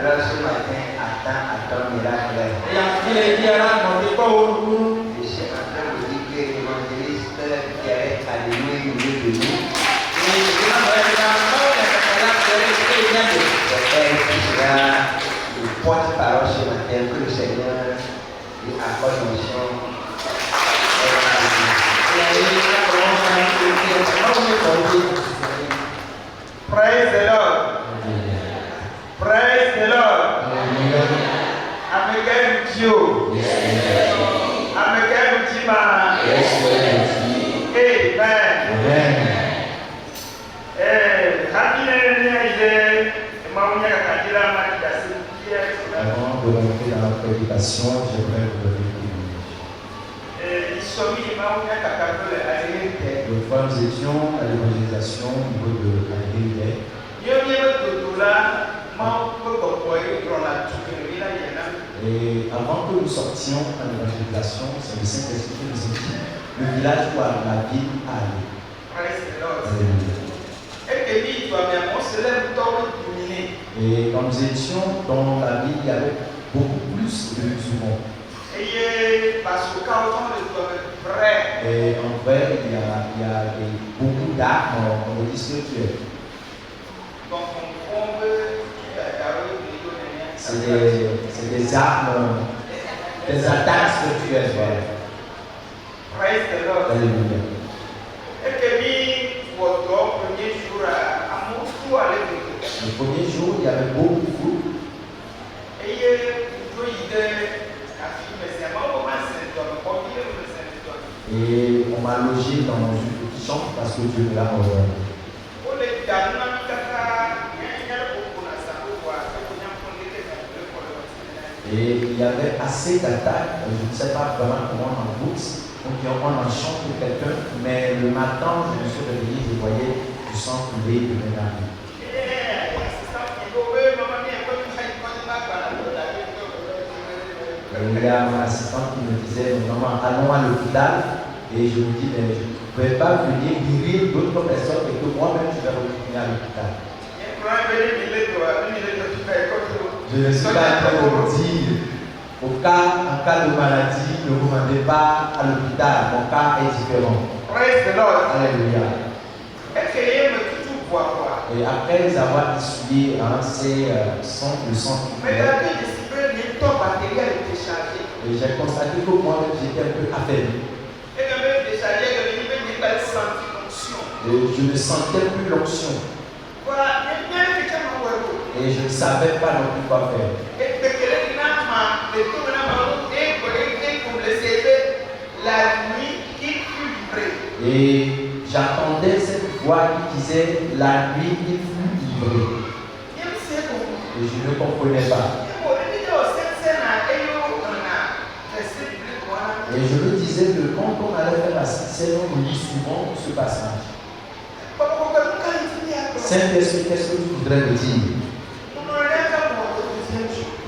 Alors ce matin, attends à ton miracle. Et il est dit à la mort, pas au Je suis en train de dire que l'évangéliste qui avait alloué au milieu de nous, le porte-parole ce matin, que le Seigneur lui accorde l'onction. Praise the Lord. Praise the Lord. I'm again with you. I'm again with you, man. Amen. Avant de rentrer dans la prédication, j'aimerais vous donner une image. Une fois nous étions à l'évangélisation au niveau de la Guinée. Et avant que nous sortions à l'évangélisation, c'est le Saint-Esprit qui nous a dit le village où la ville allait. Et quand nous étions dans la ville, il y avait beaucoup plus de musulmans. Et en vrai, il y a beaucoup d'armes dans le spirituel. C'est des armes, des attaques spirituelles. Alléluia. Le premier jour, il y avait beaucoup de fous. Et on m'a logé dans une petite chambre parce que Dieu me l'a ordonné. Et il y avait assez d'attaques, je ne sais pas vraiment comment on en route. Donc on en chante pour quelqu'un, mais le matin, je me suis réveillé, je voyais du sang couler de mes narines. Et il y a mon assistante qui me disait, maman, allons à l'hôpital. Et je me dis, mais je ne pouvais pas venir guérir d'autres personnes et que moi-même je vais retourner à l'hôpital. Je ne suis pas en train de vous dire, en cas de maladie, ne vous rendez pas à l'hôpital. Mon cas est différent. Praise the Lord. Alléluia. Et après les avoir essuyé, c'est le sang. Et j'ai constaté que moi-même j'étais un peu affaibli. Et je ne sentais plus l'onction. Et je ne savais pas non plus quoi faire. Et j'attendais cette voix qui disait la nuit il fut livré. Et je ne comprenais pas. Et je me disais que quand on allait faire la Sainte-Seine, on lit souvent ce passage. Saint-Esprit, qu'est-ce que tu voudrais me dire?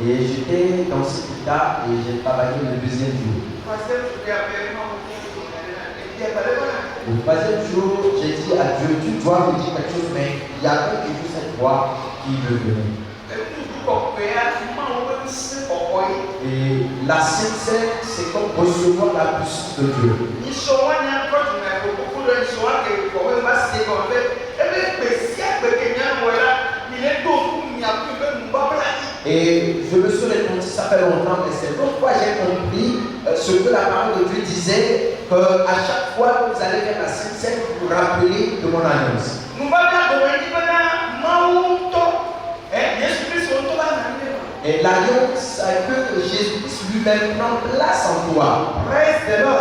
Et j'étais dans cet état et j'ai travaillé le deuxième jour. Le troisième jour, j'ai dit à Dieu, tu dois me dire quelque chose, mais il y avait toujours cette voix qui me venait. Et la Sainte-Seine, c'est comme recevoir la puissance de Dieu. Et je me suis répondu, ça fait longtemps, mais c'est pourquoi j'ai compris ce que la parole de Dieu disait, qu'à chaque fois que vous allez vers la Sainte-Seine, vous vous rappelez de mon alliance. Et l'alliance que Jésus-Christ lui-même prend place en toi.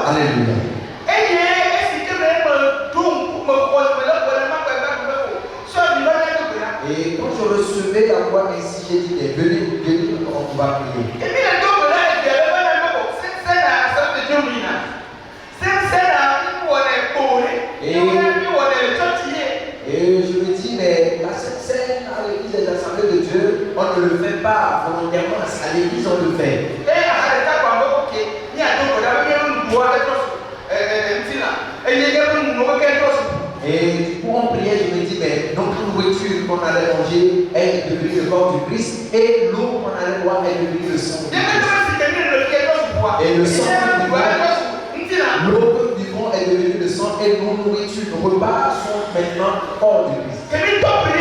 Alléluia. Et quand je recevais la voix ainsi, j'ai dit, venez, on va prier. Et je me dis, mais la Sainte-Seine à l'église des assemblées de Dieu, on ne le fait pas volontairement, à l'église on le fait. Et du coup, on priait, je me dis, mais notre nourriture qu'on allait manger est devenue le corps du Christ. Et l'eau qu'on allait boire est devenue le sang de Christ. Et le sang que nous buvons, l'eau que nous buvons est devenue le sang et nos nourritures, nos repas sont maintenant hors de Christ. Et quand nous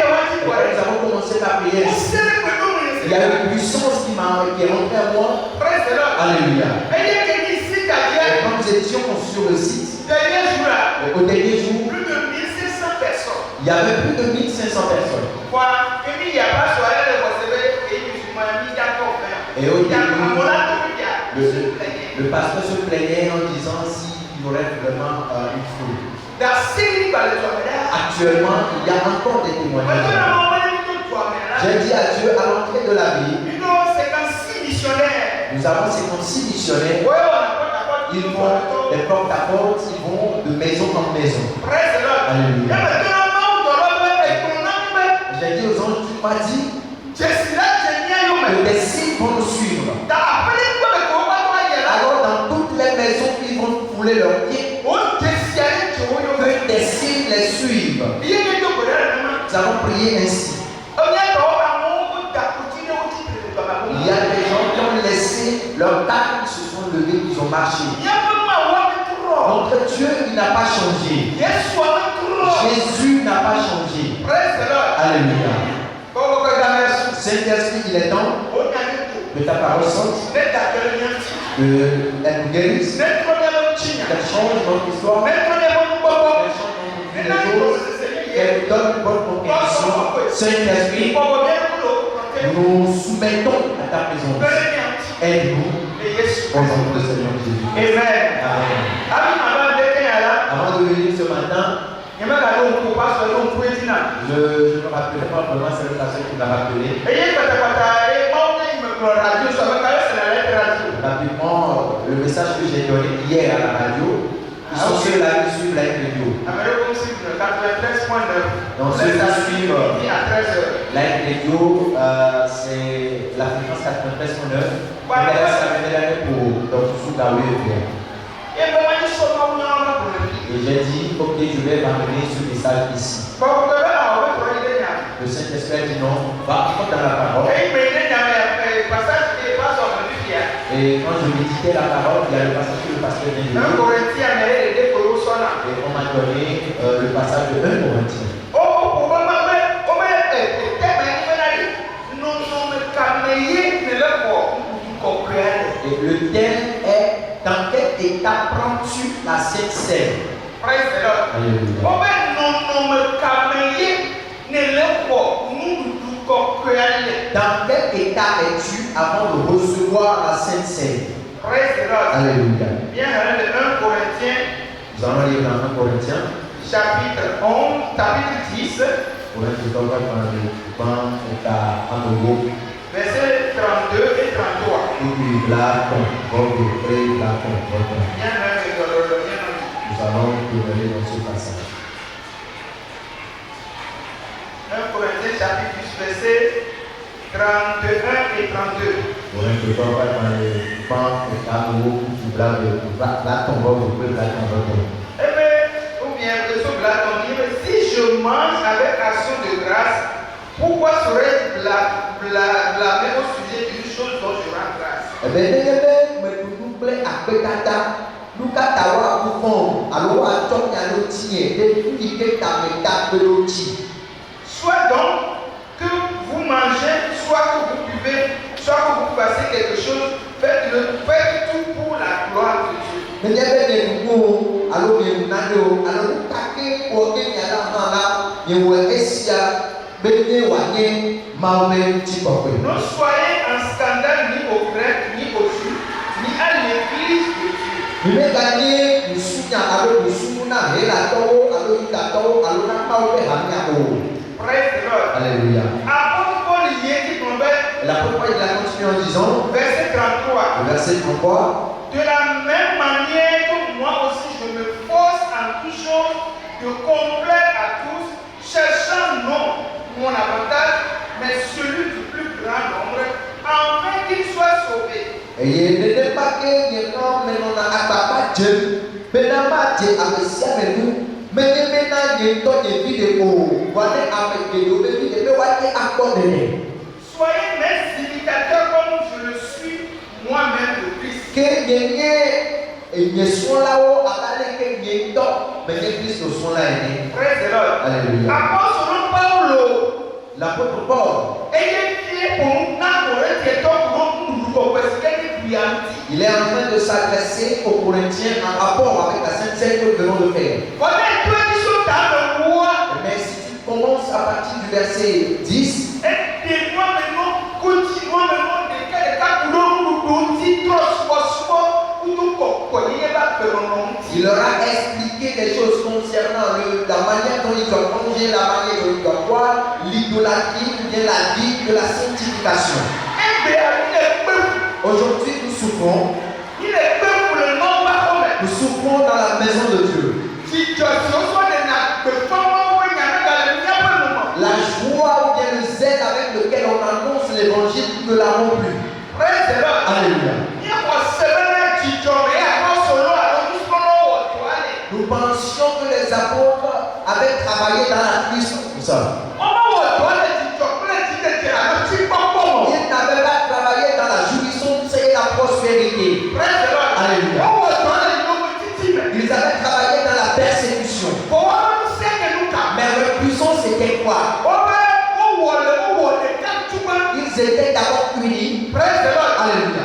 avons commencé la prière, il y a une puissance qui est rentrée à moi. Alléluia. Et quand nous étions sur le site, au dernier jour, plus de 1500 personnes. il y avait plus de 1500 personnes. Et au début, le pasteur se plaignait en disant s'il y aurait vraiment une foule. Actuellement, il y a encore des témoignages. J'ai dit à Dieu à l'entrée de la vie, nous avons 56 missionnaires. Ils font des porte à porte, ils vont de maison en maison. Alléluia. J'ai dit aux anges, tu m'as dit que des signes vont nous suivre. Alors dans toutes les maisons, ils vont fouler leurs pieds. Que des signes les suivent. Nous avons prié ainsi. Il y a des gens qui ont laissé leur table, ils se sont levés, ils ont marché. Notre Dieu, il n'a pas changé. Jésus n'a pas changé. Alléluia. Saint-Esprit, il est temps que ta parole sorte, qu'elle nous guérisse, qu'elle change notre histoire, qu'elle change notre vie, qu'elle donne une bonne compréhension. Saint-Esprit, nous soumettons à ta présence. Aide-nous au nom de Seigneur Jésus. Amen. Avant de venir ce matin, je ne me rappelais pas vraiment, c'est le pasteur qui m'a rappelé. Rapidement, le message que j'ai donné hier à la radio, ils sont ceux-là qui suivent la radio. Donc ceux qui suivent la radio, c'est la fréquence 93.9. Mais ça m'est pour donc sous Gaoué. Et j'ai dit, ok, je vais ramener ce message ici. Le Saint-Esprit a dit non, va dans la parole. Et quand je méditais la parole, il y a le passage que le pasteur vient de lire. Et on m'a donné le passage de 1 Corinthiens. Et le thème est dans quel état prends-tu la Sainte Seine? Dans quel état es-tu avant de recevoir la Sainte Seine? Alléluia. Nous allons lire dans 1 Corinthiens. Chapitre 11, chapitre 10. Versets 32 et 33. Nous allons tourner dans ce passage. 1 Corinthiens chapitre 10, versets 31 et 32. Si je mange avec action de grâce, pourquoi serais-je blâmé au sujet d'une chose dont je rends grâce? Soit donc que vous mangez, soit que vous buvez, soit que vous fassiez quelque chose, faites tout pour la gloire de Dieu. Ne soyez en scandale ni aux Grecs, ni aux Juifs, ni à l'église de Dieu. Praise the Lord. Alléluia. Apôtre Paul y est qui tombait. L'apôtre Paul il a continué en disant, verset 33. Verset 33. De la même manière que moi aussi je me force en toutes choses de complaire à tous, cherchant non mon avantage, mais celui du plus grand nombre, afin qu'il soit sauvé. Et il n'était pas que les gens maintenant à Dieu, mais dans ma Dieu avec ça mais nous, mais maintenant il y a une vidéo, voilà avec des vidéos, mais voilà accordé. soyez mes imitateurs comme je le suis moi-même de Christ. Que nye sont là-haut, à que nye top, mais que Christ sont là. Praise the Lord. Alléluia. Apôtre Paulo, L'apôtre Paul, il est en train de s'adresser aux Corinthiens en rapport avec la Sainte Seine que nous venons de faire. Mais si tu commences à partir du verset 10, il leur a expliqué des choses concernant la manière dont il doit manger, la manière dont il doit boire, l'idolâtrie, ou bien la vie de la sanctification. Aujourd'hui, nous souffrons. Nous souffrons dans la maison de Dieu. La joie ou bien le zèle avec lequel on annonce l'évangile, nous ne l'avons plus. Alléluia. Nous pensions que les apôtres avaient travaillé dans la puissance. Ils n'avaient pas travaillé dans la jouissance et la prospérité. Alléluia. Ils avaient travaillé dans la persécution. Mais leur puissance était quoi? Ils étaient d'abord unis. Alléluia.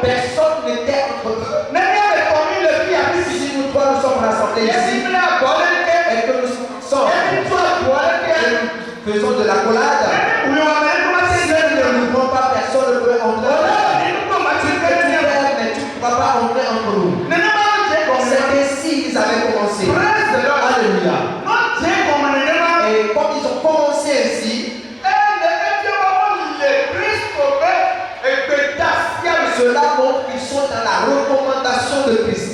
Personne n'était entre eux. Si nous trois nous sommes rassemblés ici et que nous sommes et nous faisons de la collade, si nous ne l'ouvrons pas, personne ne peut entrer. Tu peux tout faire, mais tu ne pourras pas entrer entre nous. C'est ainsi qu'ils avaient commencé. Alléluia. Et comme ils ont commencé ainsi, cela montre qu'ils sont dans la recommandation de Christ.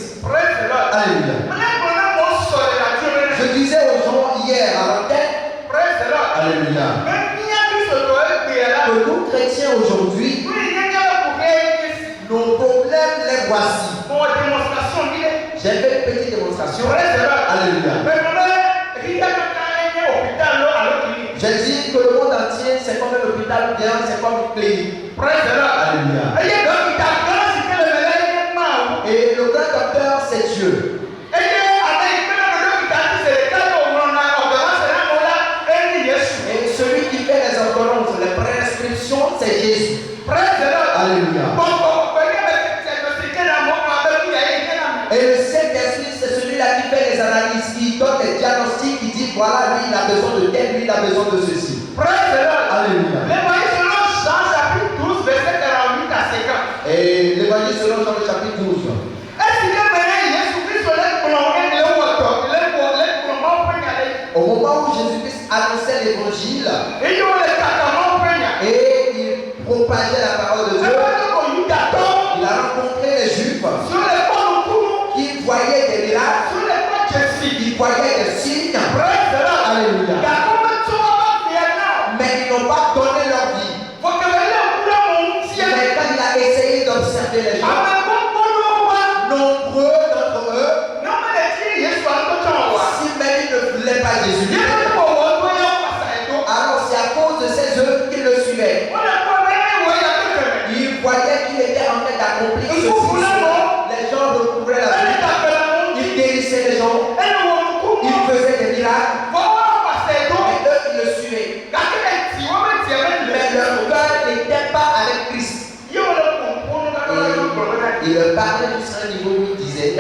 Alléluia. Je disais aux gens hier à l'antenne, alléluia, que nous chrétiens aujourd'hui, nos problèmes les voici. J'ai fait une petite démonstration. Alléluia. J'ai dit que le monde entier c'est comme un hôpital bien, c'est comme une clinique. Alléluia. Et le grand docteur c'est Dieu. Et celui qui fait les ordonnances, les prescriptions, c'est Jésus. Alléluia. Et le Saint-Esprit, c'est celui-là qui fait les analyses, qui donne les diagnostics, qui dit voilà, lui il a besoin de tel, lui il a besoin de ceci. Alléluia. Et l'évangile selon Jean le chapitre 12. Au moment où Jésus-Christ annonçait l'évangile et il propageait la parole de Dieu, il a rencontré les Juifs qui voyaient des miracles, qui voyaient des signes. Alléluia. Mais ils n'ont pas donné leur vie. Mais quand il a essayé d'observer les gens, nombreux d'entre eux, si même ils ne voulaient pas Jésus, alors c'est à cause de ses œuvres qu'ils le suivaient. Ils voyaient qu'il était en train d'accomplir ceci. Les gens recouvraient la vie. Ils guérissaient les gens. Ils faisaient des miracles. Et eux, ils le suivaient. Mais leur cœur n'était pas avec Christ. Et il leur parlait jusqu'à un niveau où il disait,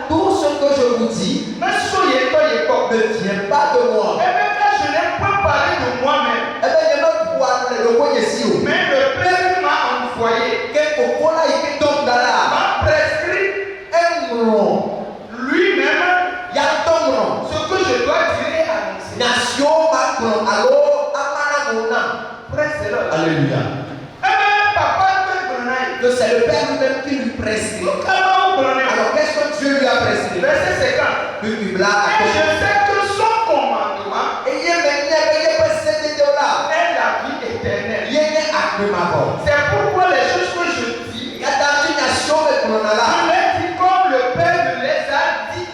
tout ce que je vous dis ne vient pas de moi. Je n'ai pas parlé de moi-même. Mais le Père m'a envoyé. M'a prescrit lui-même ce que je dois dire et annoncer. Alléluia. Que c'est le Père lui-même qui lui prescrit. Alors qu'est-ce que Dieu lui a prescrit? Verset 50. Puis il l'a Et je accompli. sais que son commandement Et est la vie éternelle. c'est C'est pourquoi les choses que je dis, je les dis comme le Père me les a dites.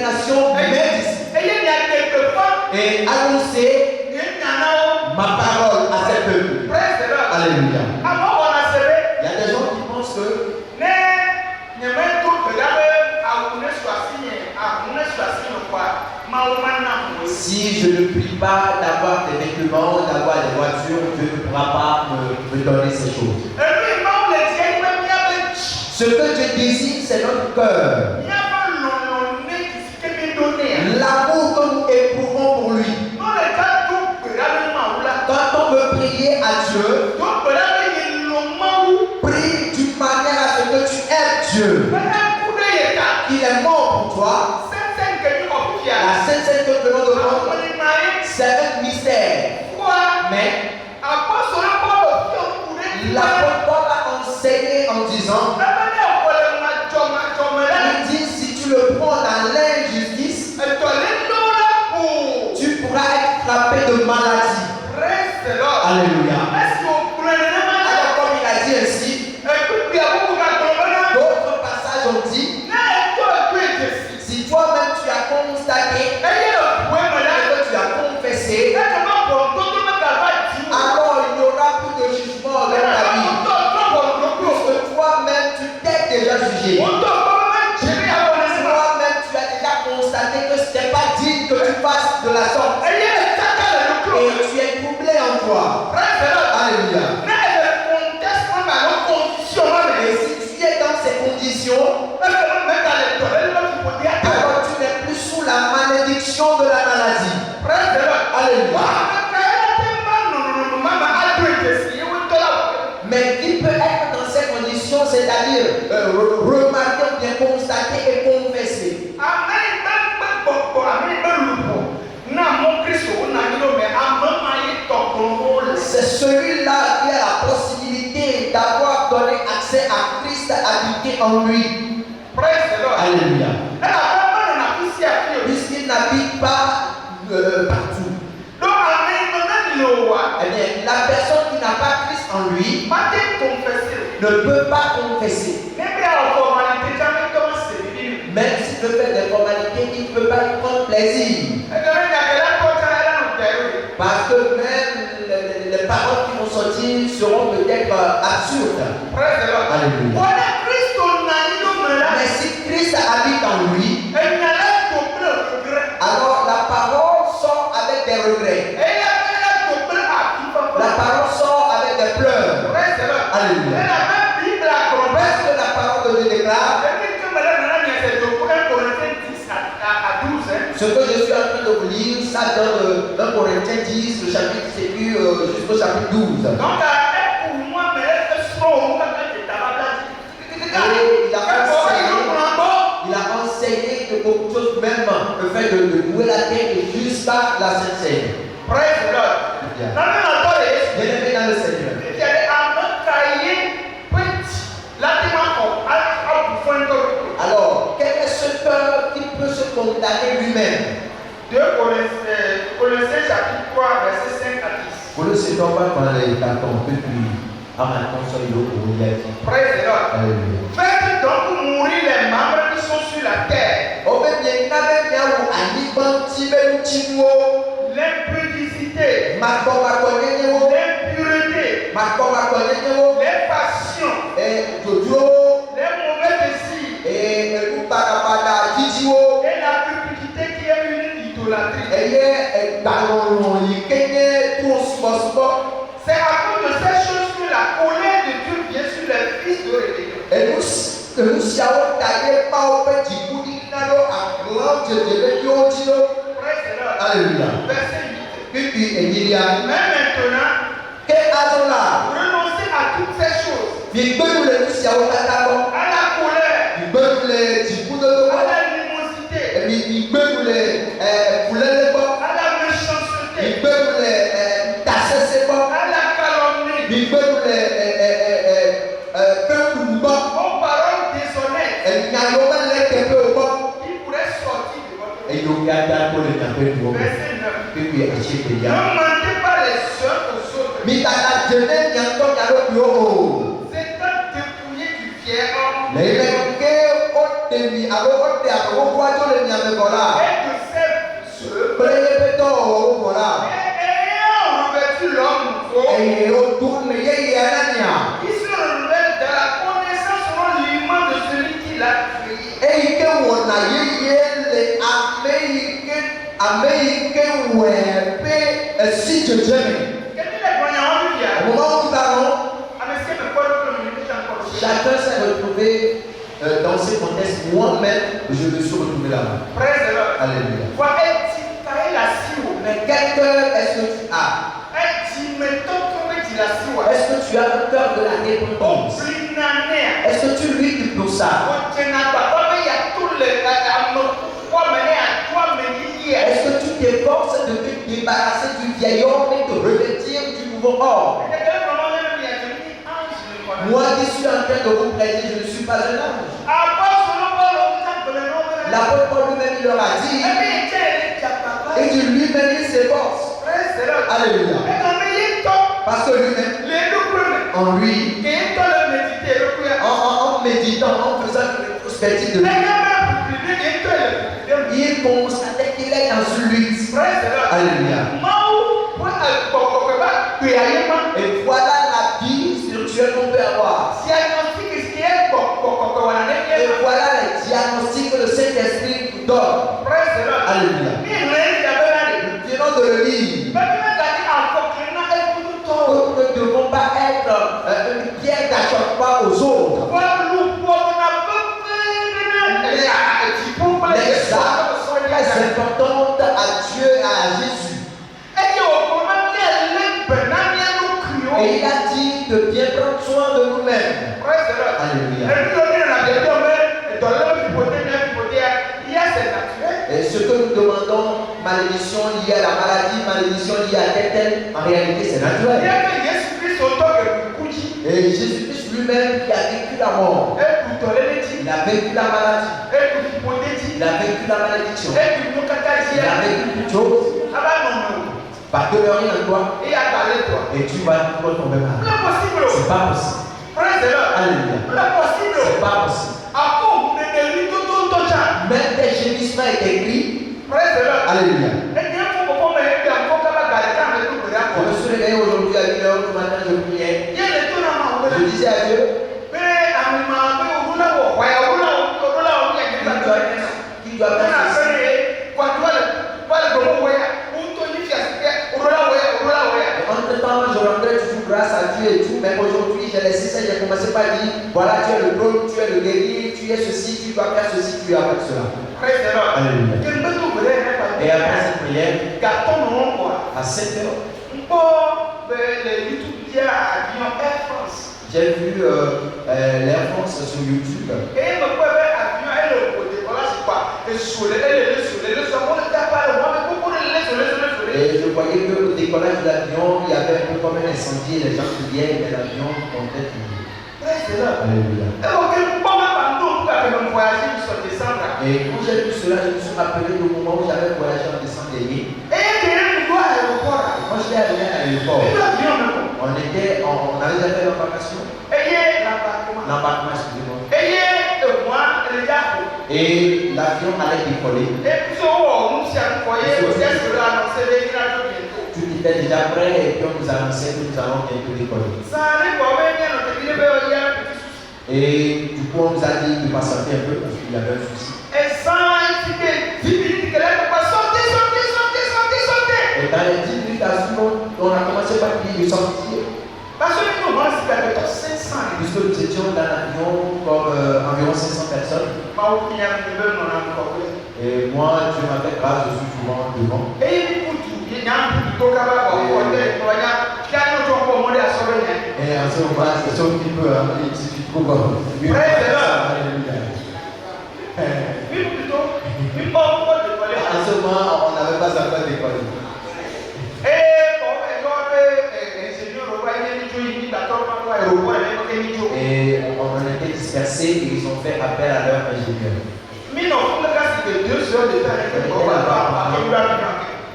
génération, mes disciples, et annoncer ma parole à ces peuples. Alléluia. Il y a des gens qui pensent que si je ne prie pas d'avoir des vêtements, d'avoir des voitures, Dieu ne pourra pas me donner ces choses. Ce que Dieu désire, c'est notre cœur. L'amour que nous éprouvons pour lui. Quand on veut prier à Dieu, prie d'une manière à ce que tu aimes Dieu. Qu'il est mort pour toi. La Sainte Seine que nous demandons, c'est un mystère. Mais l'apôtre Paul a enseigné en disant, il dit, si tu le prends dans l'injustice, tu pourras être frappé de maladie. Alléluia. Alors comme il a dit ainsi, d'autres passages ont dit, si toi-même tu as constaté que tu as confessé, alors il n'y aura plus de jugement dans ta vie. Puisque toi-même tu t'es déjà jugé. Toi-même tu as déjà constaté que ce n'est pas digne que tu fasses de la sorte. Et tu es troublé en toi. Alléluia. Et si tu es dans ces conditions, alors tu n'es plus sous la malédiction de la maladie. Alléluia. Mais qui peut être dans ces conditions, c'est-à-dire remarquer ou bien constater et confesser. C'est celui-là qui a la possibilité d'avoir donné accès à Christ habité en lui. Alléluia. Puisqu'il n'habite pas partout. Eh bien, la personne qui n'a pas Christ en lui ne peut pas confesser. Même s'il veut faire des formalités, il ne peut pas y prendre plaisir. Parce que même les paroles qui vont sortir seront peut-être absurdes. Alléluia. Mais si Christ habite en lui, alors la parole sort avec des regrets. La parole sort avec des pleurs. Alléluia. Parce que la parole de Dieu déclare, ce que je suis en train de vous lire, ça donne 1 Corinthiens 10, le chapitre sécu jusqu'au chapitre 12. Et il a enseigné que beaucoup de choses, même le fait de louer la terre jusqu'à la Sainte Seine. Bien-aimé dans le Seigneur. Alors, quel est ce cœur qui peut se condamner lui-même? 2 Colossiens chapitre 3, verset 5 à 10. Colossiens 3, verset 5 à 10. Praise the Lord. Faites donc mourir les membres qui sont sur la terre. L'impudicité, l'impureté, les passions, les mauvais désirs, et la cupidité qui est une idolâtrie. C'est à cause de ces choses que la colère de Dieu vient sur les fils de rébellion. Alléluia. Verset 8. Mais maintenant, renoncez à toutes ces choses. À la colère, à la animosité, à la méchanceté, à la calomnie, aux paroles déshonnêtes qui pourraient sortir de votre bouche. Verset 9. Ne mentez pas les uns aux autres. C'est un dépouillé du fier homme. voilà. Et de ces œuvres, Prélepéto, voilà. et ayant revêtu l'homme nouveau, Et au tourne, Yanania. qui se renouvelle dans la connaissance selon l'image de celui qui l'a créé. Et que on a les Américains, ouais, si je t'aime. Quel est le moyen de dire? Au moment où nous allons, chacun s'est retrouvé dans ce contexte. Moi-même, je me suis retrouvé là-bas. Alléluia. Mais quel cœur est-ce que tu as? Est-ce que tu as le cœur de la repentance? Est-ce que tu luttes pour ça? Est-ce que tu t'efforces de te débarrasser du vieil homme et de revêtir du nouveau homme? Moi qui suis en train de vous prêcher, je ne suis pas un ange. L'apôtre Paul lui-même il leur a dit, et dit lui-même il s'efforce. Alléluia. Parce que lui-même, en lui, en méditant, en faisant une rétrospective de lui, il constatait qu'il est dans une lutte. Alléluia. Et voilà la vie spirituelle qu'on peut avoir. Et voilà les diagnostics que le Saint-Esprit nous donne. Alléluia. Nous venons de le lire. Nous ne devons pas être une pierre d'achoppement aux autres. Les armes très importantes à Dieu et à Jésus. Et il a dit de bien prendre soin de nous-mêmes. Alléluia. Et ce que nous demandons, malédiction liée à la maladie, malédiction liée à tel, en réalité c'est naturel. Et Jésus-Christ lui-même qui a vécu la mort, il a vécu la maladie, il a vécu la malédiction, il a vécu toute chose. Par que rien en toi, et tu vas tomber malade. C'est pas possible. Alléluia. C'est pas possible. Même tes gémissements est écrit. Alléluia. Je me suis réveillé aujourd'hui à 1h du matin, je priais. Je disais à Dieu, qui doit faire entre-temps, je rendais toujours grâce à Dieu et tout, mais aujourd'hui, j'ai laissé ça, j'ai commencé par dire, voilà, tu es le trône, tu es le guerrier, tu es ceci, tu dois faire ceci, tu dois faire cela. Alléluia. Et après cette prière, à 7 heures, j'ai vu l'Air France sur YouTube. Et je voyais que au décollage de l'avion, il y avait un peu comme un incendie, les gens criaient, mais l'avion comptait toujours. Alléluia. Et quand j'ai vu cela, je me suis rappelé du moment où j'avais voyagé en décembre dernier. Quand j'étais arrivé à l'aéroport, on avait déjà fait l'embarcation. L'embarquement, excusez-moi. Et l'avion allait décoller. Tout était déjà prêt et puis on nous annonçait que nous allons bientôt décoller. Et du coup, on nous a dit de patienter un peu parce qu'il y avait un souci. Et dans les 10 minutes à suivre, on a commencé par dire de sortir. Puisque nous étions dans l'avion comme environ 500 personnes. Et moi, Dieu m'a fait grâce, je suis souvent devant. Et en ce moment, c'est un petit peu, il suffit trop bon. En ce moment, on n'avait pas encore décollé. Et on était dispersés et ils ont fait appel à leur ingénieur.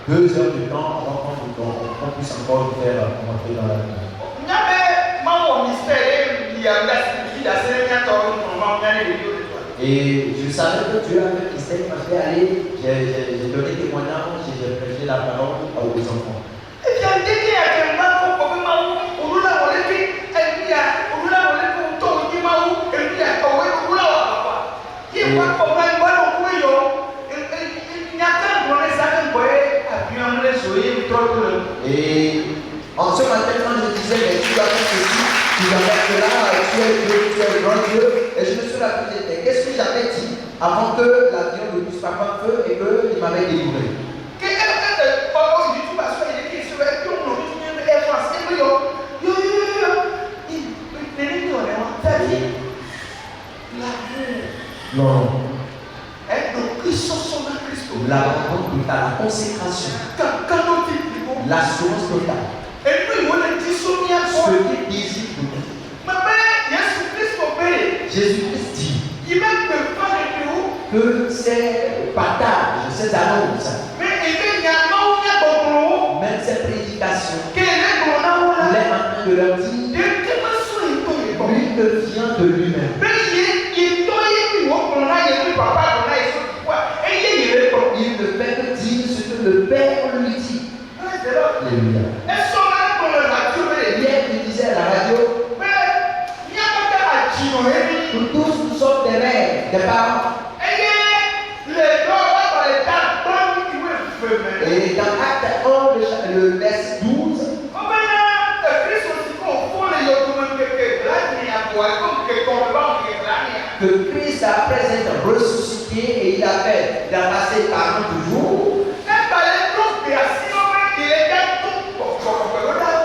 2 heures de temps avant qu'on puisse encore faire rentrer dans l'avion. Et je savais que Dieu avait enseigne, quand je vais aller, j'ai donné témoignage, j'ai prêché la parole aux enfants. Et puis, dès qu'il y a quelqu'un qui peut m'avoir, on l'a volé, et puis, on l'a volé pour tout, il m'a ou, et puis, on l'a volé. Il n'y a pas de problème, moi, non, oui, il n'y a qu'un bon, ça, qu'un bon, et puis, on l'a joué, trop de. Et en ce matin, quand je disais, mais tu dois faire ceci, tu dois faire cela, tu es Dieu, tu es grand Dieu, et je me suis rappelé, qu'est-ce que j'avais dit avant que l'avion ne puisse pas prendre feu et qu'il m'avait délivré? Non. La rencontre totale, la consécration, l'assurance totale. Ce qu'il désire de nous. Jésus-Christ dit que ces partages, ces annonces, même ces prédications, il est en train de leur dire, lui ne vient de lui-même. Il ne fait que dire ce que le Père lui dit. Alléluia. Hier, il disait à la radio, nous tous nous sommes des mères, des parents. Et dans Acte 1, le verset 12, que Christ après être ressuscité et il a fait d'embrasser 40 jours.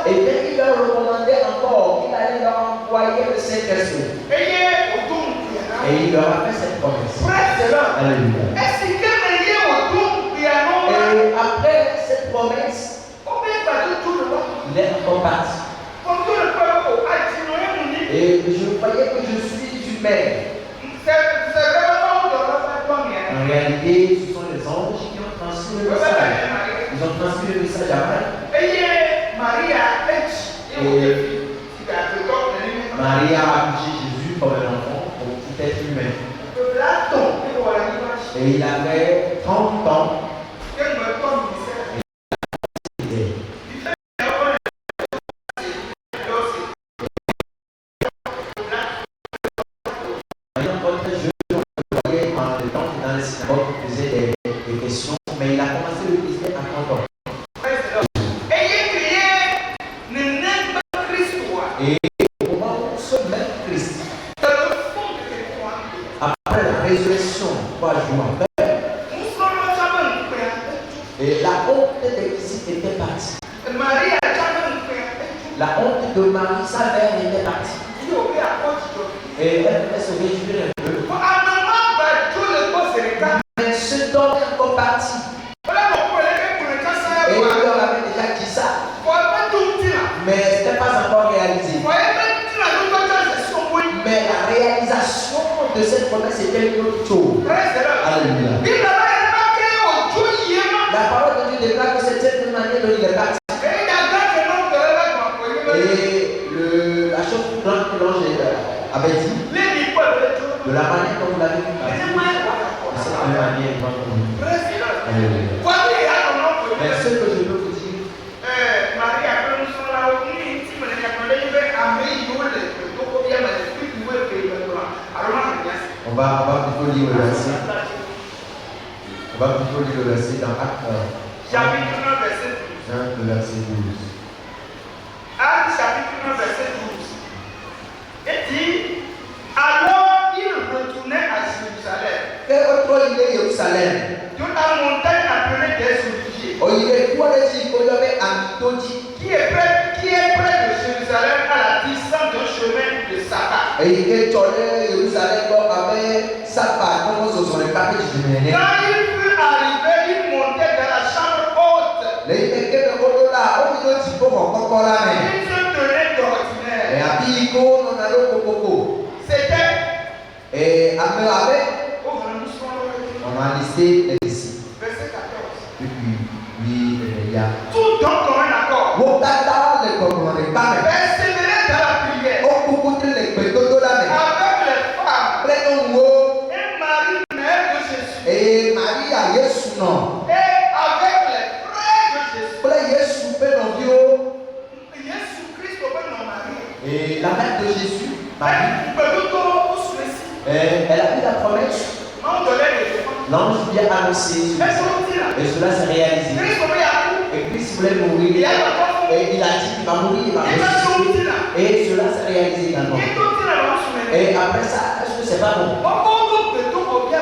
Et bien il leur recommandait encore qu'il allait leur envoyer le Saint-Esprit. Et il leur a fait cette promesse. Alléluia. Et après cette promesse, il est encore parti. Et je croyais que je suis humain. En réalité, ce sont les anges qui ont transmis le message. Ils ont transmis le message à Marie. Marie a accouché Jésus comme un enfant, comme tout être humain. Et il avait 30 ans. Mais il a commencé le ministère à 30 ans. Et au moment où ce même Christ, après la résurrection, 3 jours après, et la honte des disciples était partie. La honte de Marie, sa mère, était partie. Et elle pouvait se réjouir un peu. Mais ce temps est encore parti. Et il leur avait déjà dit ça. Mais ce n'était pas encore réalisé. Mais la réalisation de cette promesse était une autre chose. Alléluia. La parole de Dieu déclare que c'est cette manière dont il est parti. Et la chose plus grande que l'ange avait dit, de la manière dont vous l'avez vu passer, de cette manière dont vous l'avez vu. Mais ce que je peux vous dire, on va plutôt lire le verset. On va plutôt lire le verset dans Acte 1, chapitre 9, verset 12. Le verset 12. Acte chapitre 9, verset 12. Et dit, alors il retournait à Jérusalem. Et autre il est Jérusalem. Toute la montagne appelée des Oliviers. Il est quoi les gens qu'on avait Amidodi. Qui est près de Jérusalem à la distance d'un chemin de Saba. Et il est tourné Jérusalem avec Saba, comme on se souvient pas que je me Quand il fut arrivé, il montait dans la chambre haute. Les mecs au là, on dit qu'il faut encore là mais. Il se tenait d'ordinaire. Et à Pico, on a le coco. C'était. Et à me avec. On a listé les disciples. Verset 14. Et puis, lui, il y a. Tout dans commun accord. Mon tata, les comprendre pas. Persévérer dans la prière. On peut coûter les pétodos là mais. Avec les femmes. Près d'un mot. Et Marie, mère de Jésus. Et Et la mère de Jésus, Marie, elle a eu la promesse. L'ange lui a annoncé et cela s'est réalisé. Et Christ voulait mourir. Et il a dit qu'il va mourir, il va ressusciter. Et cela s'est réalisé également. Et après ça, est-ce que c'est pas bon?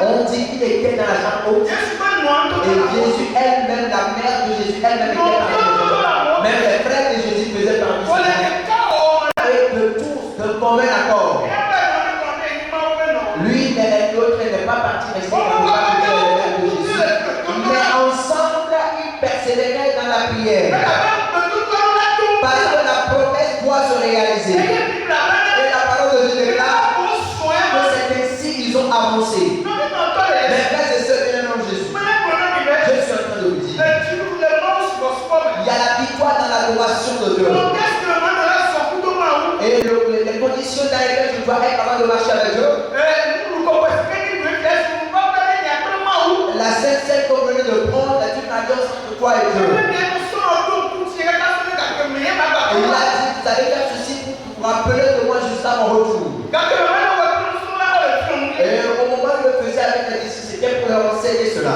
On dit qu'il était dans la chambre haute. Et Jésus elle-même, la mère de Jésus elle-même était parmi les gens. Même les frères de Jésus faisaient partie. Et de tous, de commun accord. Lui, l'autre n'est pas parti rester dans le de Jésus. Mais ensemble, ils persévéraient dans la prière. Parce que la promesse doit se réaliser. Et la parole de Dieu déclare que c'est ainsi qu'ils ont avancé. Mais frères et sœurs, bien en Jésus, je suis en train de vous dire, il y a la victoire dans l'adoration de Dieu. Et les conditions dans lesquelles je dois être avant de marcher avec Dieu. La Sainte qu'on venait de prendre est une alliance entre toi et Dieu. Et il a dit, vous allez faire ceci pour vous rappeler de moi jusqu'à mon retour. Et au moment où il le faisait avec les disciples, c'était pour leur enseigner cela.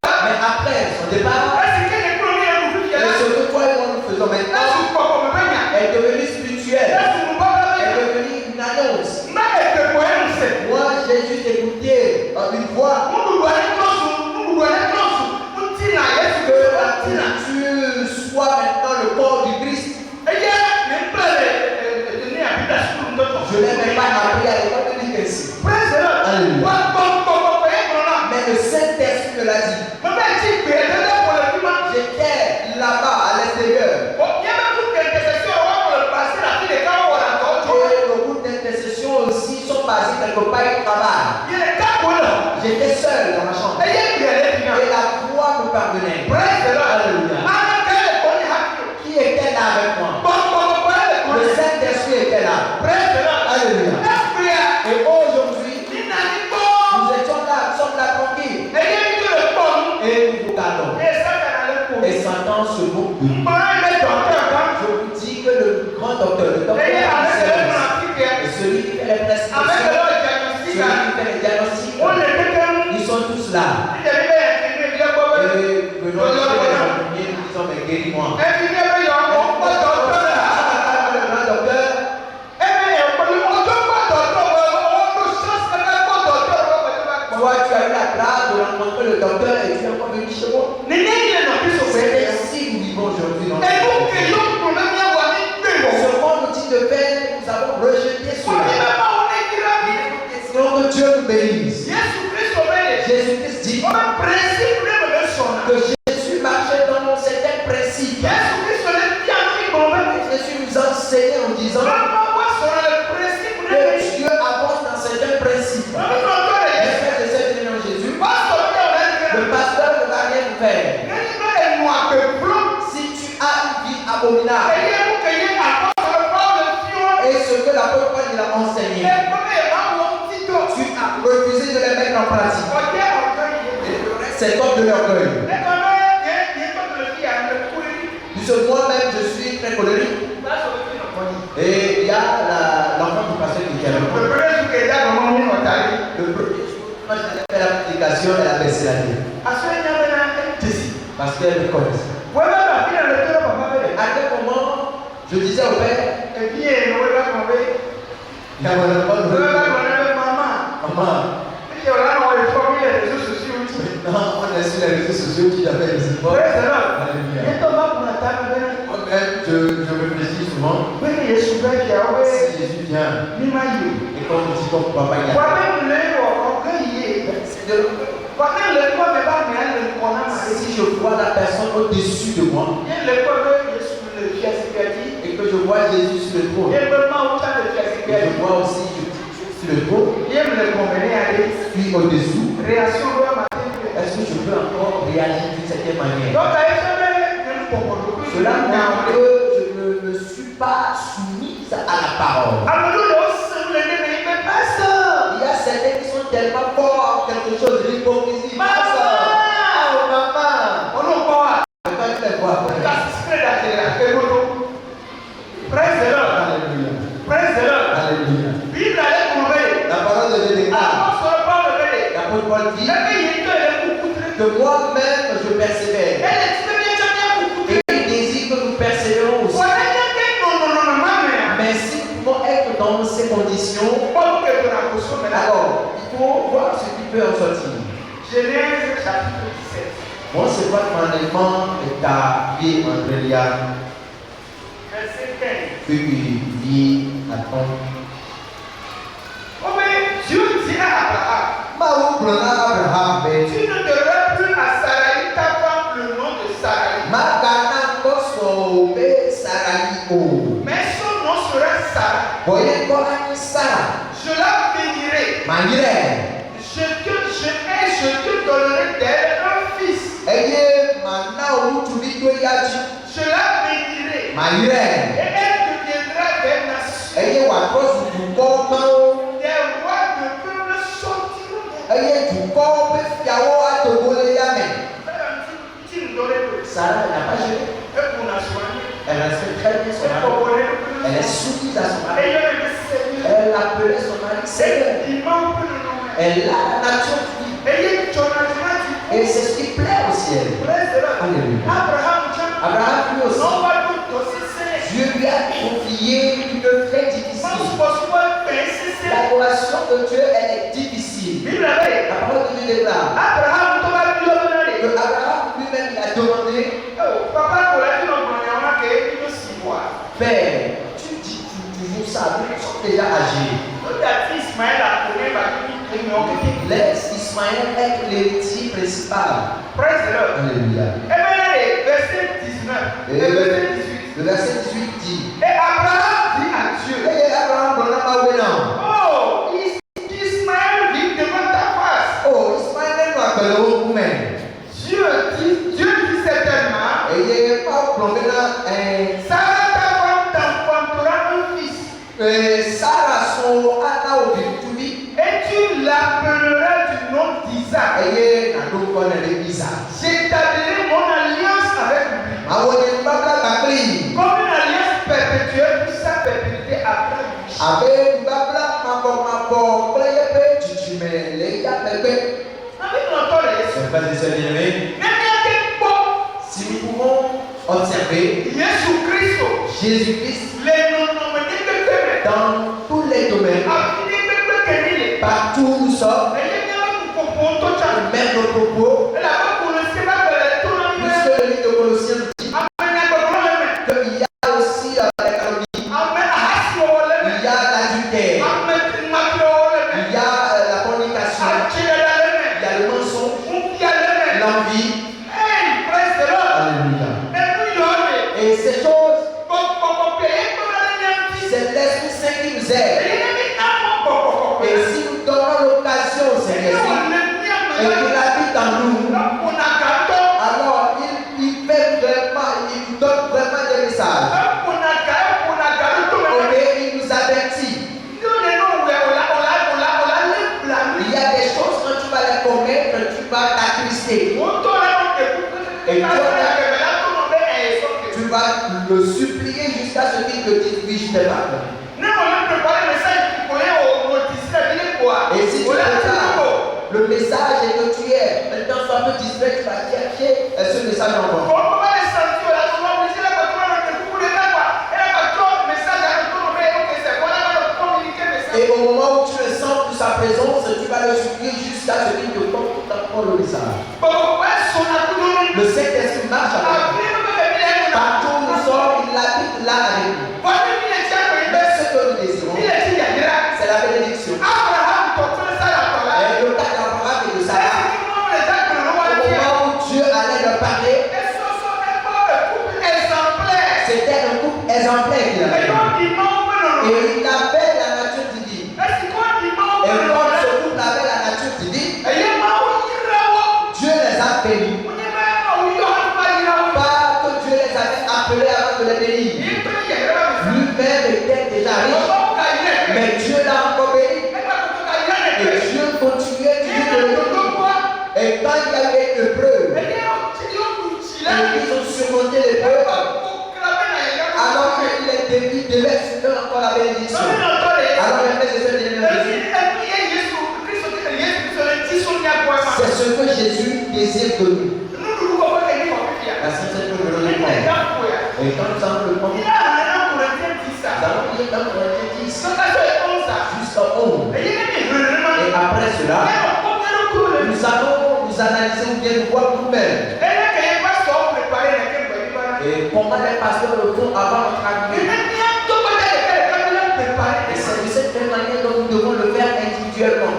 Mais après son départ, et ce que toi et moi nous faisons maintenant est devenu spirituel. Est devenu une annonce. Moi, j'ai juste écouté une voix. Que tu sois maintenant le corps du Christ. Je n'ai même pas appris à l'école de l'Église. Mais le Saint-Esprit me l'a dit. J'étais là-bas à l'extérieur. Et le groupe d'intercession aussi sont basés quelque part au travail. J'étais seul dans ma chambre. Et la voix me parvenait. Alléluia. Qui était là avec moi? Le Saint-Esprit était là. Alléluia. Et aujourd'hui, nous étions là, nous sommes là tranquilles. Et nous vous gardons. Et Satan se moque de nous. Je vous dis que le grand docteur, le docteur, et celui qui fait les prescriptions, celui qui fait les diagnostics, ils sont tous là. Et venons chez les infirmiers, nous disons, mais guéris-moi. Toi, tu as eu la grâce de rencontrer le docteur et tu es encore venu chez moi. C'est ainsi que nous vivons aujourd'hui dans ce monde. Ce qu'on nous dit de faire, nous avons rejeté cela. Que Dieu nous bénisse. Jésus-Christ dit que Jésus marchait dans certains principes. Jésus nous enseignait en disant que Dieu avance dans certains principes. Le pasteur ne va rien faire. Si tu as une vie abominable et ce que l'apôtre Paul a enseigné, tu as refusé de les mettre en pratique. C'est comme de l'orgueil. Puisque moi-même je suis très colérique. Et il y a l'enfant du pasteur qui est avec moi. Le premier jour, quand j'ai fait l'application, elle a baissé la tête. Parce qu'elle me connaît. À quel moment je disais au père, maman, non, on est sur les réseaux sociaux qui appellent les époques. Je réfléchis souvent. Si Jésus vient, et quand on dit comme papa, il y a. Si je vois la personne au-dessus de moi, et que je vois Jésus sur le trône, et je vois aussi Jésus sur le trône, puis au-dessous, est-ce que je peux encore réagir d'une certaine manière? Cela montre que je ne me suis pas soumise à la parole. Il y a certains qui sont tellement forts en quelque chose, l'hypocrisie. Maman! Oh maman! Quand tu les quoi après? Praise the Lord. Alléluia. Praise the Lord. Alléluia. Bible allait trouver. La parole de Dieu déclare. L'apôtre Paul dit que moi-même je persévère. Et il désire que nous persévérons aussi. Mais si nous pouvons être dans ces conditions, alors il faut voir ce qui peut en sortir. Genèse chapitre 17. Moi, c'est pas mon élément établi entre les Verset 15. qui dit attends. Oh mais Dieu dit à Abraham, tu ne devrais plus à Sarai ta femme le nom de Sarai. Mais son nom sera Sarah. Je la bénirai. Je te donnerai d'elle un fils. Je la bénirai. Et elle deviendra des nations. Des rois de peuples sortiront d'elle. Sarah n'a pas gêné. Elle respecte très bien son mari. Elle est soumise à son mari. Elle appelait son mari Seigneur. Elle a la nature divine. Et c'est ce qui plaît au ciel. Alléluia. Abraham lui aussi. Dieu lui a confié une très difficile. L'adoration de Dieu, elle est difficile. La parole de Dieu déclare que Abraham lui-même il a demandé, Père, tu dis toujours ça, nous sommes déjà âgés. Laisse Ismaël être l'héritier principal. Alléluia. Verset 19. Le verset 18 dit, Et Abraham dit à Dieu, oh, Ismaël vit devant ta face. oh, Ismaël nous appellerons vous-même. Dieu dit certainement, Sarah ta femme t'enfantera un fils. Sarah son Anna au Victory. Et tu l'appelleras du nom d'Isaac. J'établirai mon alliance avec lui. Comme une alliance perpétuelle pour sa perpétuité après lui. Si nous pouvons observer Jésus-Christ dans tous les domaines, partout où nous sommes, même nos propos, puisque le livre de Colossiens dit qu'il y a aussi la calomnie, il y a l'adultère, il y a la fornication, il y a le mensonge, l'envie. Alléluia. Et ces choses, c'est l'Esprit Saint qui nous aide. Et si nous donnons l'occasion au Saint-Esprit et qu'il habite en nous, alors il fait vraiment, il nous donne vraiment des messages. Et il nous avertit. Il y a des choses quand tu vas les commettre, tu vas t'attrister. Et tu vas le supplier jusqu'à ce qu'il te dise oui, je t'ai pardonné. Et si tu prépares le message et que tu es maintenant soit un peu distrait, tu vas chercher ce message encore. Et au moment où tu le sens de sa présence, tu vas le supplier jusqu'à ce qu'il te porte le message. Le Saint-Esprit marche avec nous. Partout où nous sommes, il habite là avec nous. Mais ce que nous désirons, c'est la bénédiction. Et le cas d'Abraham et de Sarah, au moment où Dieu allait leur parler, c'était un couple exemplaire qu'il avait. Et il avait la nature divine. Et comme ce couple avait la nature divine, Dieu les a bénis. Pas que Dieu les avait appelés avant de les bénir. Lui-même était déjà riche. Mais Dieu l'a encore béni. Et Dieu continuait toujours de le bénir. Et quand il y avait une épreuve, ils ont surmonté désire de nous. La Sainte Seine peut nous donner le Et quand nous allons le prendre, nous allons lire dans Corinthiens 10 jusqu'à 11. Et après cela, nous allons nous analyser ou bien nous voir nous-mêmes. Et comment les pasteurs le font avant notre arrivée. Et c'est de cette même manière dont nous devons le faire individuellement.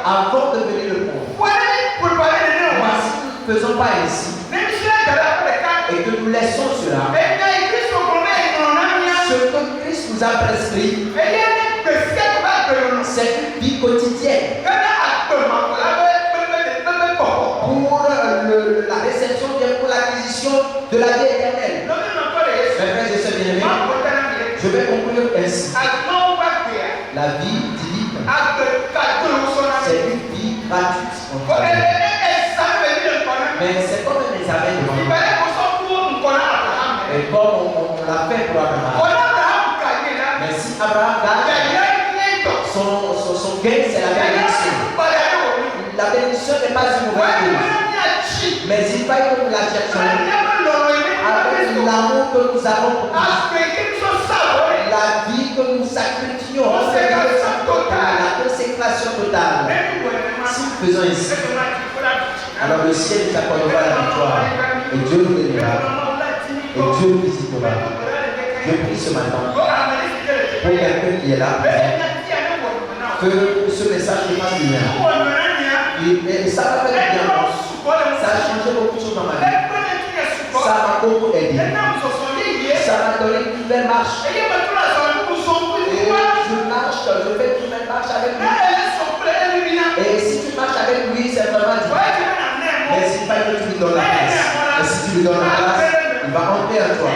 Avant de venir le prendre. Mais si nous ne faisons pas ainsi, et que nous laissons cela, ce que Christ nous a prescrit, c'est une vie quotidienne. Pour la réception, bien pour l'acquisition de la vie éternelle. Mes frères et sœurs bien-aimés, je vais conclure ainsi. La vie divine, c'est une vie gratuite. Mais c'est comme un examen de vie. Et comme on l'a fait pour Abraham. Mais si Abraham gagne, son gain c'est la bénédiction. La bénédiction n'est pas une mauvaise chose. Mais il va que nous la cherchons avec l'amour que nous avons pour Christ. La vie que nous sacrifions. La consécration totale. Si nous faisons ainsi, alors le ciel nous accordera la victoire. Et Dieu nous donnera. Et Dieu nous visitera. Je prie ce matin pour quelqu'un qui est là, que ce message ne fasse du bien. Et ça va faire du bien. Ça a changé beaucoup de choses dans ma vie. Ça m'a beaucoup aidé. Ça m'a donné une nouvelle marche. Et je marche, je fais une nouvelle marche avec lui. Et si tu marches avec lui, c'est vraiment du bien. Mais s'il faut que tu lui donnes la place. Et si tu lui donnes la place, il va entrer à toi.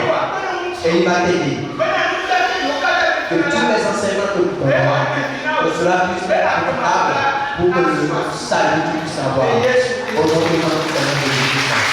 Et il va t'aider. Que tous les enseignements que nous donnons, que cela puisse être applicable pour que le salut puisse avoir. Au nom de notre Seigneur Jésus-Christ.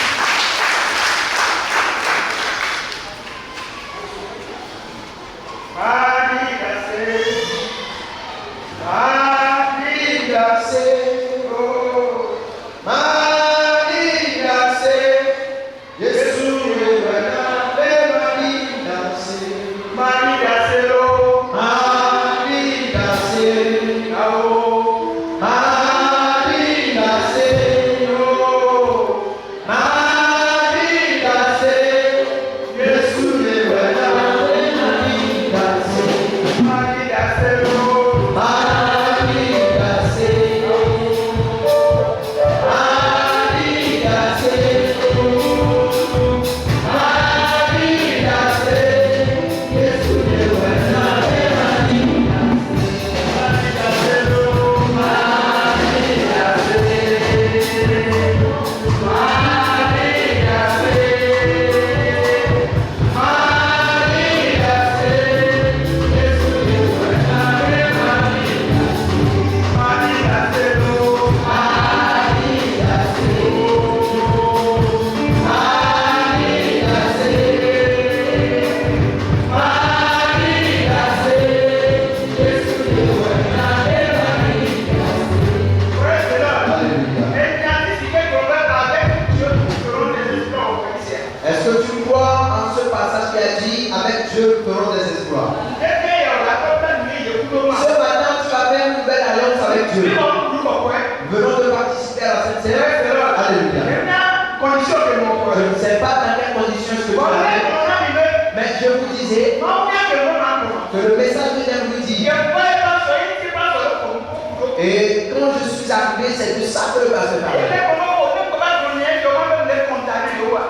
Et quand je suis arrivé, c'est de ça que le pasteur parlait.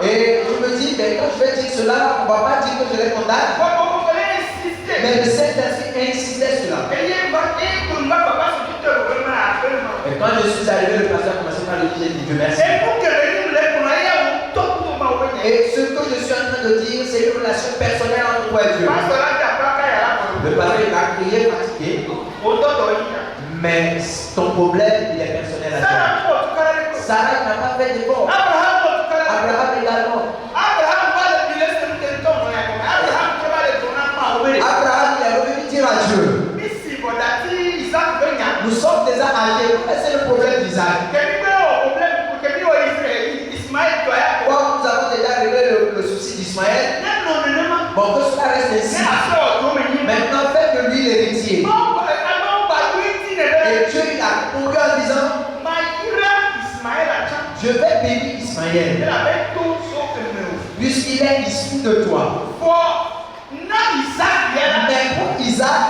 Et je me dis, mais quand je vais dire cela, on ne va pas dire que je les condamne. Mais le Saint-Esprit insistait sur cela. Et quand je suis arrivé, le pasteur a commencé par le dire, j'ai dit Dieu merci. Et ce que je suis en train de dire, c'est une relation personnelle entre toi et Dieu. Le pasteur a crié, fatigué. Mais ton problème, il est personnel à toi. Sarah n'a pas fait d'effort. Abraham également. Abraham, il est revenu dire à Dieu. Nous sommes déjà âgés. C'est le problème d'Isaac. d'Ismaël. Non, non, non, non. Bon, que cela reste C'est ainsi. à faire au domaine. Maintenant, faites de lui l'héritier. Non, alors, bah, lui, il dit, Et Dieu il a conclu en disant, je vais bénir il Ismaël, avait tout sauf le mot. puisqu'il est issu de toi. Pour Isaac, Mais pour Isaac,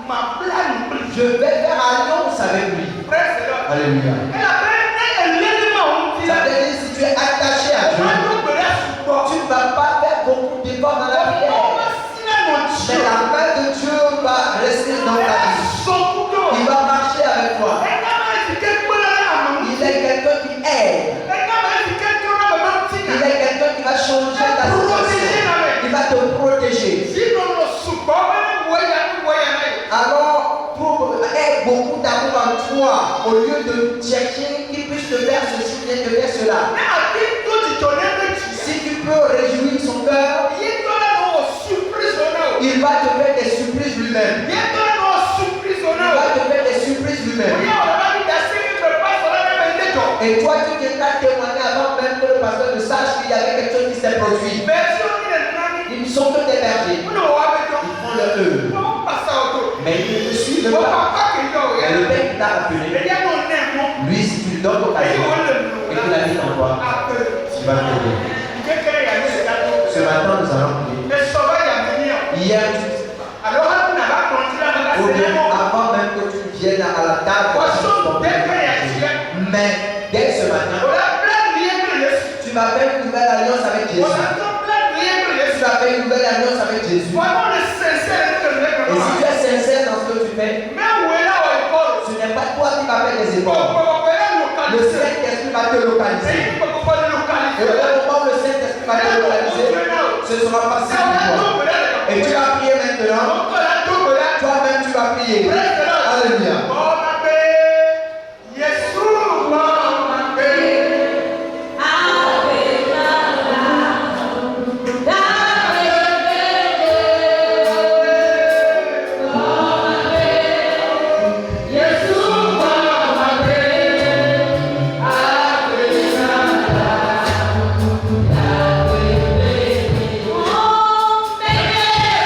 ma blague, je vais faire alliance avec lui. presque là. Alléluia. Elle avait un élément, on dit, Ça veut dire si tu es attaché à Dieu, tu ne vas pas faire beaucoup d'efforts dans la prière. Mais la main de Dieu va rester dans ta vie. Il va marcher avec toi. Il est quelqu'un qui aide. Il est quelqu'un qui va changer ta situation. Il va te protéger. Alors, aie beaucoup d'amour en toi, au lieu de chercher qui puisse te faire ceci, bien te faire cela. Si tu peux réjouir son cœur, il va te faire des surprises lui-même. Il va te faire des surprises lui-même. Et toi, tu viendras témoigner avant même que le pasteur ne sache qu'il y avait quelque chose qui s'est produit. Ils ne sont que des bergers. Ils font le eux. Mais ils ne te suivent pas. Et le Père qui t'a appelé, lui, si tu lui donnes l'occasion et qu'il habite en toi, tu vas t'aider. Ce matin, nous allons prier. Hier, ou bien avant même que tu viennes à la table, mais dès ce matin, tu vas faire une nouvelle alliance avec Jésus. Tu vas faire une nouvelle alliance avec Jésus. Et si tu es sincère dans ce que tu fais, ce n'est pas toi qui vas faire des efforts. Le Saint-Esprit va te localiser. Et au moment où le Saint-Esprit va te localiser, ce sera facile pour toi. Et tu vas prier maintenant. Toi-même, tu vas prier. Alléluia.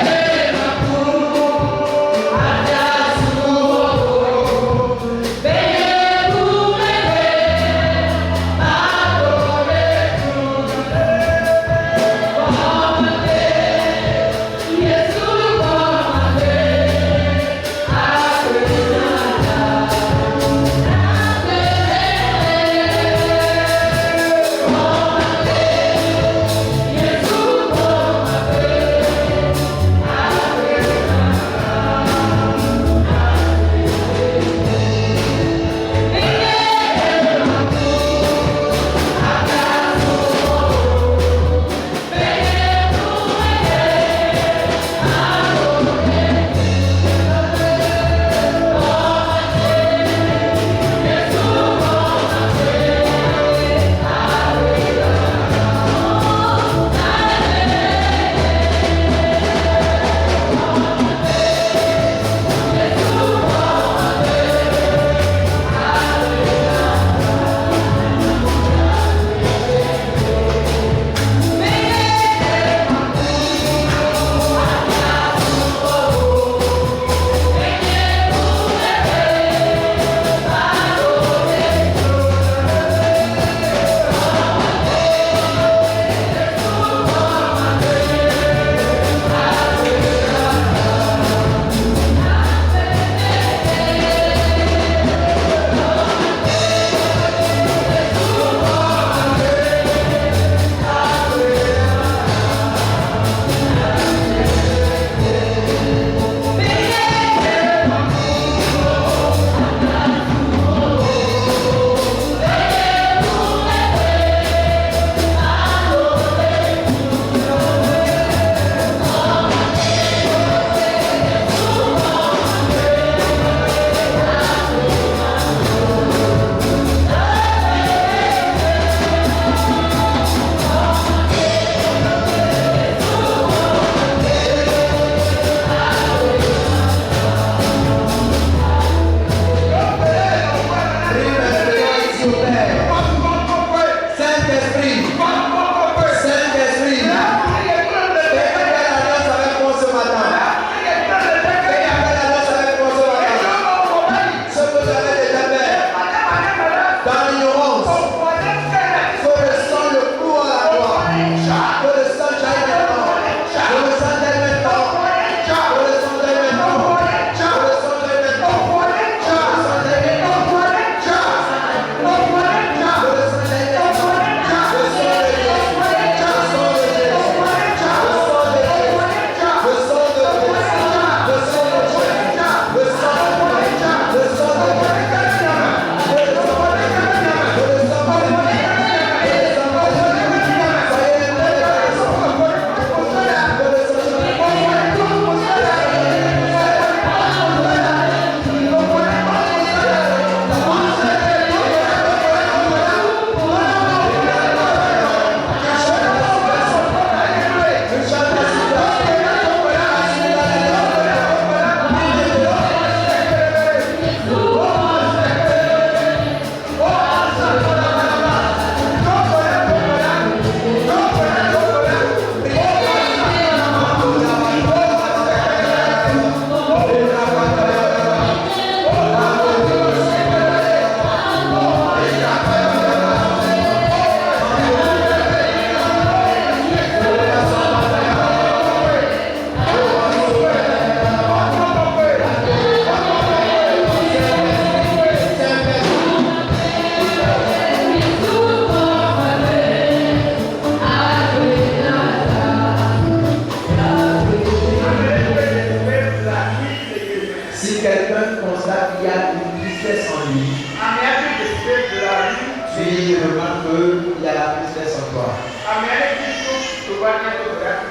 Yeah.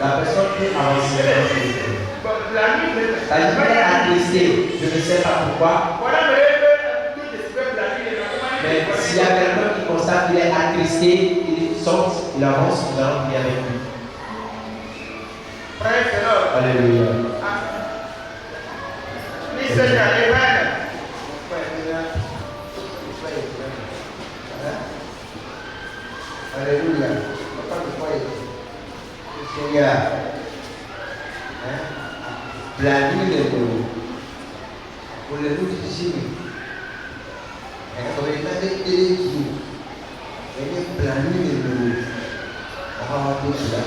La personne peut avancer. La nuit est attristée. Je ne sais pas pourquoi. Mais s'il y a quelqu'un qui constate qu'il est attristé, il sort, il avance, nous allons prier avec lui. Alléluia. Alléluia. Seigneur, planifie les mots. Pour les mots difficiles. Quand on est dans des équipes, il y a planifie les mots. On va voir tout cela.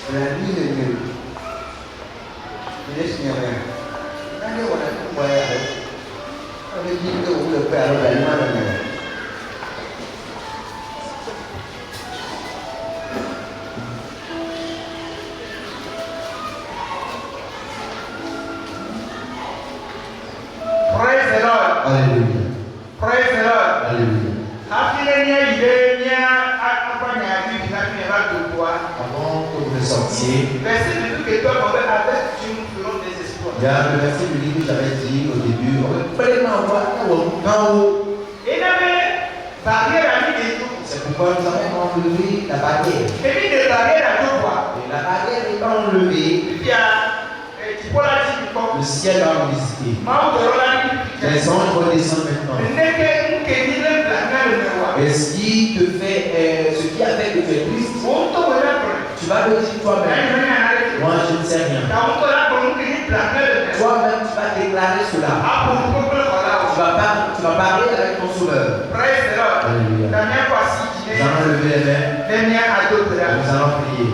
Planifie les mots. Je ne sais rien. Quand on a tout voyagé, on a dit que vous le faites alors la main. Alléluia. Praise the Lord. Alléluia. Avant que vous ne sortiez, il y a le verset du livre que j'avais dit au début. C'est pourquoi nous avons enlevé la barrière. Et la barrière étant enlevée, le ciel va nous visiter. Les anges redescendent maintenant. Et ce qui a fait que tu es triste, tu vas le dire toi-même. Moi, je ne sais rien. Toi-même, tu vas déclarer cela. Tu vas parler avec ton sauveur. Alléluia. Nous allons lever les mains. Nous allons prier.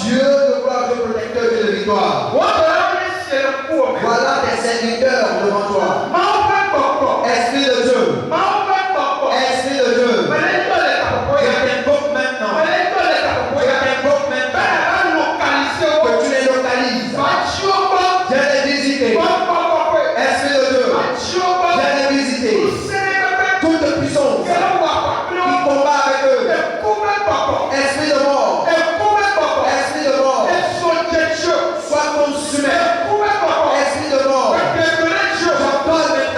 Dieu de gloire, Dieu protecteur, Dieu de victoire. Voilà tes serviteurs devant toi. Esprit de Dieu. Esprit de Dieu. Je t'invoque maintenant. Que tu les localises. Viens les visiter. Esprit de Dieu. Viens les visiter. Toute puissance qui combat avec eux. Esprit de mort. Esprit de mort. Sois consumé. Esprit de mort. J'appelle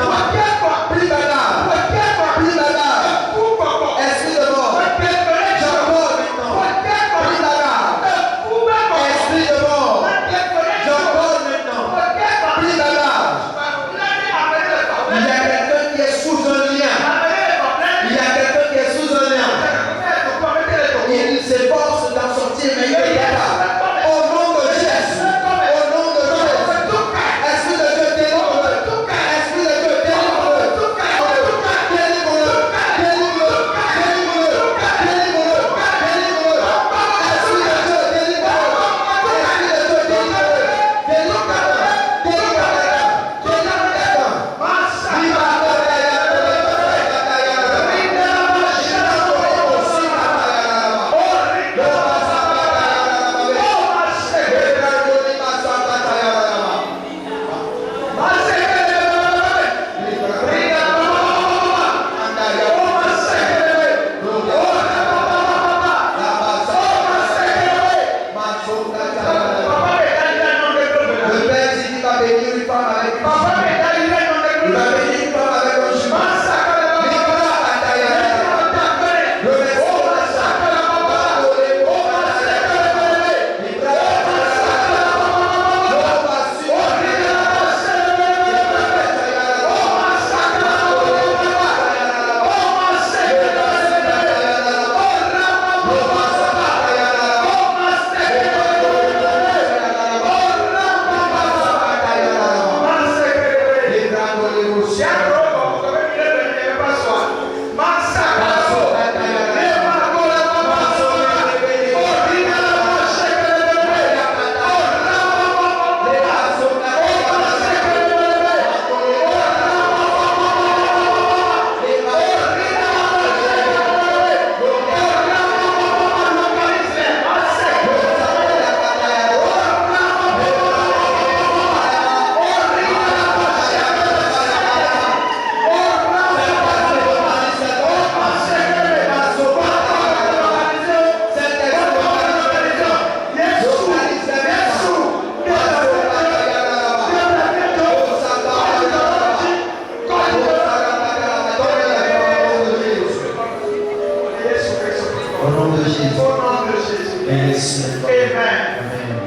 Au nom de Jésus. Au nom de Jésus. Merci. Amen. Amen.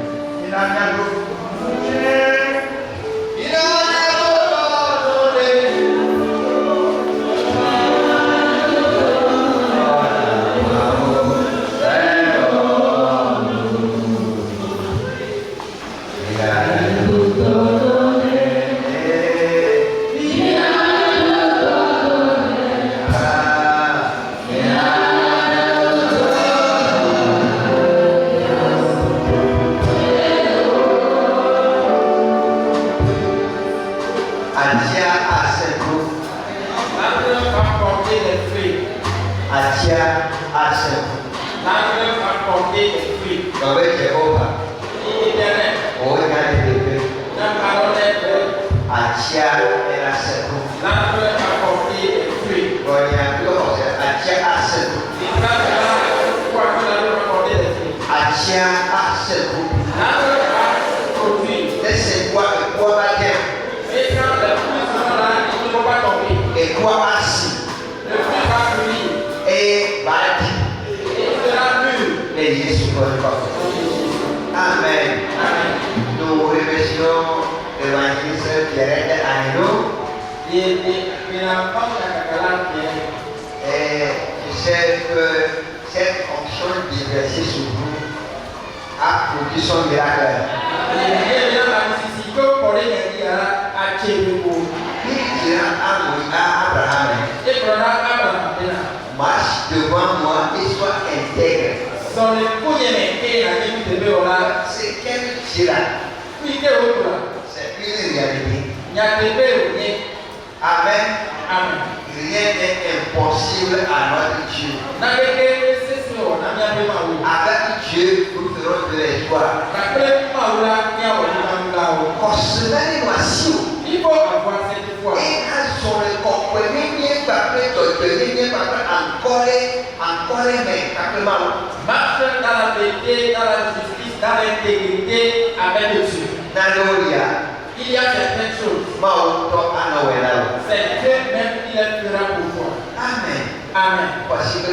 Il a mis à l'eau. Amen. Nous remercions l'évangéliste Pierre Agneau. Et je sais que cette fonction d'exercer sur vous a produit son miracle. Il dira à Abraham, marche devant moi et sois intègre. C'est qu'elle dira. C'est une réalité. Amen. Amen. Rien n'est impossible à notre Dieu. Avec Dieu, nous ferons de l'espoir. Et quand on le comprenait bien, encore mais marche dans la vérité, dans la justice, dans l'intégrité avec Dieu. Il y a certaines choses. C'est Dieu même qui les fera pour toi. Amen. Amen. Voici que